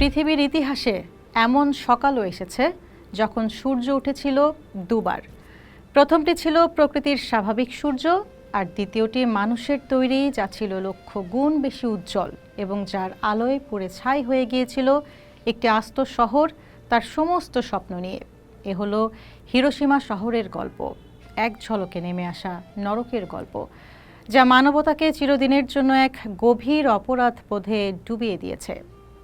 পৃথিবীর ইতিহাসে এমন সকালও এসেছে যখন সূর্য উঠেছিল দুবার। প্রথমটি ছিল প্রকৃতির স্বাভাবিক সূর্য, আর দ্বিতীয়টি মানুষের তৈরি, যা ছিল লক্ষ গুণ বেশি উজ্জ্বল এবং যার আলোয় পুড়ে ছাই হয়ে গিয়েছিল একটি আস্ত শহর তার সমস্ত স্বপ্ন নিয়ে। এ হলো হিরোশিমা শহরের গল্প, এক ঝলকে নেমে আসা নরকের গল্প, যা মানবতাকে চিরদিনের জন্য এক গভীর অপরাধ বোধে ডুবিয়ে দিয়েছে।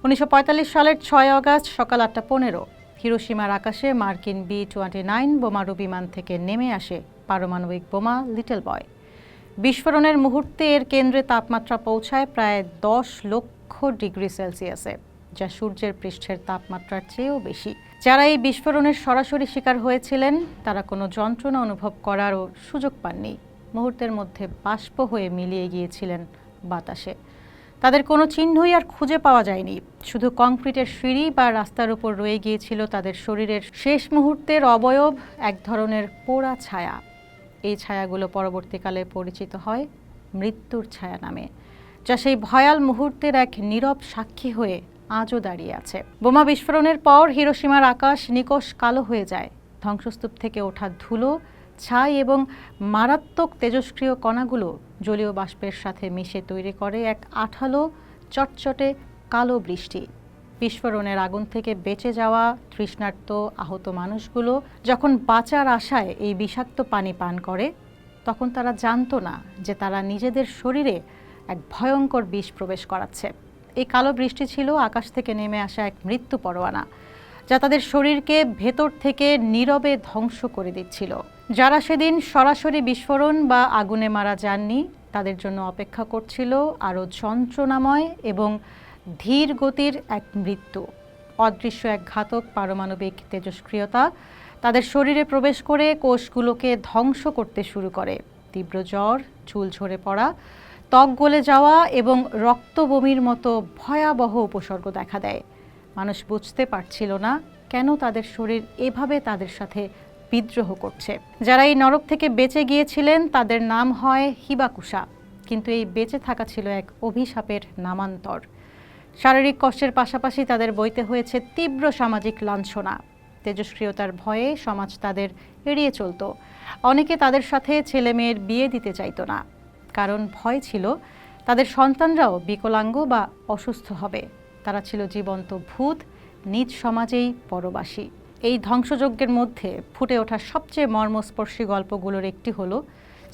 1945 সালের 6 আগস্ট সকাল 8:15 হিরোশিমার আকাশে মার্কিন B-29 বোমারু বিমান থেকে নেমে আসে পারমাণবিক বোমা লিটল বয়। বিস্ফোরণের মুহূর্তে এর কেন্দ্রে তাপমাত্রা পৌঁছায় প্রায় 10 লক্ষ ডিগ্রি সেলসিয়াসে, যা সূর্যের পৃষ্ঠের তাপমাত্রার চেয়েও বেশি। যারা এই বিস্ফোরণের সরাসরি শিকার হয়েছিলেন তারা কোনো যন্ত্রণা অনুভব করারও সুযোগ পাননি। মুহূর্তের মধ্যে বাষ্প হয়ে মিলিয়ে গিয়েছিলেন বাতাসে। তাদের কোনো চিহ্নই আর খুঁজে পাওয়া যায়নি, শুধু কংক্রিটের সিঁড়ি বা রাস্তার উপর রয়ে গিয়েছিল তাদের শরীরের শেষ মুহূর্তের অবয়ব, এক ধরনের পোড়া ছায়া। এই ছায়াগুলো পরবর্তীকালে পরিচিত হয় মৃত্যুর ছায়া নামে, যা সেই ভয়াল মুহূর্তের এক নীরব সাক্ষী হয়ে আজও দাঁড়িয়ে আছে। বোমা বিস্ফোরণের পর হিরোশিমার আকাশ নিকষ কালো হয়ে যায়। ধ্বংসস্তূপ থেকে ওঠা ধুলো, ছাই এবং মারাত্মক তেজস্ক্রিয় কণাগুলো জলীয় বাষ্পের সাথে মিশে তৈরি করে এক আঠালো চটচটে কালো বৃষ্টি। বিস্ফোরণের আগুন থেকে বেঁচে যাওয়া তৃষ্ণার্ত আহত মানুষগুলো যখন বাঁচার আশায় এই বিষাক্ত পানি পান করে, তখন তারা জানতো না যে তারা নিজেদের শরীরে এক ভয়ঙ্কর বিষ প্রবেশ করাচ্ছে। এই কালো বৃষ্টি ছিল আকাশ থেকে নেমে আসা এক মৃত্যু পরোয়ানা, যা তাদের শরীরকে ভেতর থেকে নীরবে ধ্বংস করে দিচ্ছিল। যারা সেদিন সরাসরি বিস্ফোরণ বা আগুনে মারা যাননি, তাদের জন্য অপেক্ষা করছিল আরও যন্ত্রণাময় এবং ধীর গতির এক মৃত্যু। অদৃশ্য এক ঘাতক পারমাণবিক তেজস্ক্রিয়তা তাদের শরীরে প্রবেশ করে কোষগুলোকে ধ্বংস করতে শুরু করে। তীব্র জ্বর, চুল ঝরে পড়া, ত্বক গলে যাওয়া এবং রক্ত বমির মতো ভয়াবহ উপসর্গ দেখা দেয়। মানুষ বুঝতে পারছিল না কেন তাদের শরীর এভাবে তাদের সাথে বিদ্রোহ করছে। যারা এই নরক থেকে বেঁচে গিয়েছিলেন তাদের নাম হয় হিবাকুশা, কিন্তু এই বেঁচে থাকা ছিল এক অভিশাপের নামান্তর। শারীরিক কষ্টের পাশাপাশি তাদের বইতে হয়েছে তীব্র সামাজিক লাঞ্ছনা। তেজস্ক্রিয়তার ভয়ে সমাজ তাদের এড়িয়ে চলত। অনেকে তাদের সাথে ছেলে মেয়ের বিয়ে দিতে চাইতো না, কারণ ভয় ছিল তাদের সন্তানরাও বিকলাঙ্গ বা অসুস্থ হবে। তারা ছিল জীবন্ত ভূত, নিজ সমাজেই পরবাসী। এই ধ্বংসযজ্ঞের মধ্যে ফুটে ওঠা সবচেয়ে মর্মস্পর্শী গল্পগুলোর একটি হলো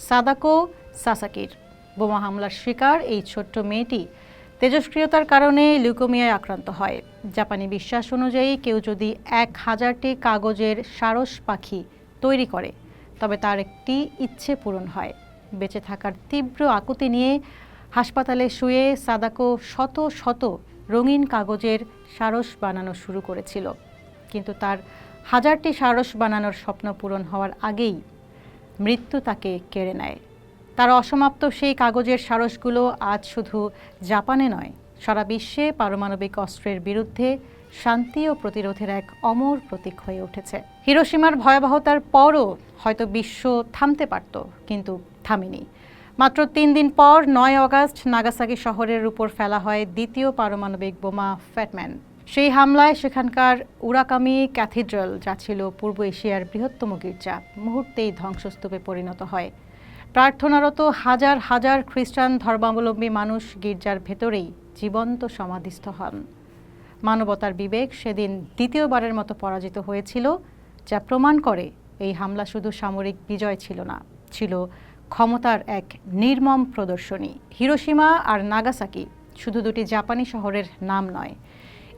সাদাকো সাসাকির। বোমা হামলার শিকার এই ছোট্ট মেয়েটি তেজস্ক্রিয়তার কারণে লিউকোমিয়ায় আক্রান্ত হয়। জাপানি বিশ্বাস অনুযায়ী কেউ যদি 1000টি কাগজের সারস পাখি তৈরি করে, তবে তার একটি ইচ্ছে পূরণ হয়। বেঁচে থাকার তীব্র আকুতি নিয়ে হাসপাতালে শুয়ে সাদাকো শত শত রঙিন কাগজের সারস বানানো শুরু করেছিল, কিন্তু তার 1000টি সারস বানানোর স্বপ্ন পূরণ হওয়ার আগেই মৃত্যু তাকে কেড়ে নেয়। তার অসমাপ্ত সেই কাগজের সারসগুলো আজ শুধু জাপানে নয়, সারা বিশ্বে পারমাণবিক অস্ত্রের বিরুদ্ধে শান্তি ও প্রতিরোধের এক অমর প্রতীক হয়ে উঠেছে। হিরোশিমার ভয়াবহতার পরও হয়তো বিশ্ব থামতে পারত, কিন্তু থামেনি। মাত্র 3 দিন পর 9 আগস্ট নাগাসাকি শহরের উপর ফেলা হয় দ্বিতীয় পারমাণবিক বোমা ফ্যাটম্যান। সেই হামলায় সেখানকার উরাকামি ক্যাথিড্রাল, যা ছিল পূর্ব এশিয়ার বৃহত্তম গির্জা, মুহূর্তেই ধ্বংসস্তূপে পরিণত হয়। প্রার্থনারত হাজার হাজার খ্রিস্টান ধর্মাবলম্বী মানুষ গির্জার ভেতরেই জীবন্ত সমাধিস্থ হন। মানবতার বিবেক সেদিন দ্বিতীয়বারের মতো পরাজিত হয়েছিল, যা প্রমাণ করে এই হামলা শুধু সামরিক বিজয় ছিল না, ছিল ক্ষমতার এক নির্মম প্রদর্শনী। হিরোশিমা আর নাগাসাকি শুধু দুটি জাপানি শহরের নাম নয়,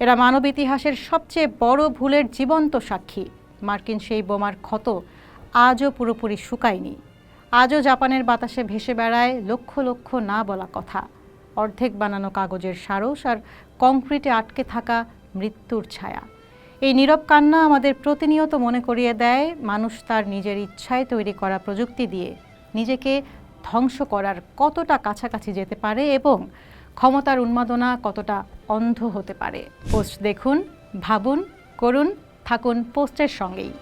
এরা মানব ইতিহাসের সবচেয়ে বড় ভুলের জীবন্ত সাক্ষী। মার্কিন সেই বোমার ক্ষত আজও পুরোপুরি শুকায়নি। আজও জাপানের বাতাসে ভেসে বেড়ায় লক্ষ লক্ষ না বলা কথা, অর্ধেক বানানো কাগজের সারস আর কংক্রিটে আটকে থাকা মৃত্যুর ছায়া। এই নীরব কান্না আমাদের প্রতিনিয়ত মনে করিয়ে দেয় মানুষ তার নিজের ইচ্ছায় তৈরি করা প্রযুক্তি দিয়ে নিজেকে ধ্বংস করার কতটা কাছাকাছি যেতে পারে এবং ক্ষমতার উন্মাদনা কতটা অন্ধ হতে পারে। পোস্ট দেখুন, ভাবুন, করুন, থাকুন পোস্টের সঙ্গেই।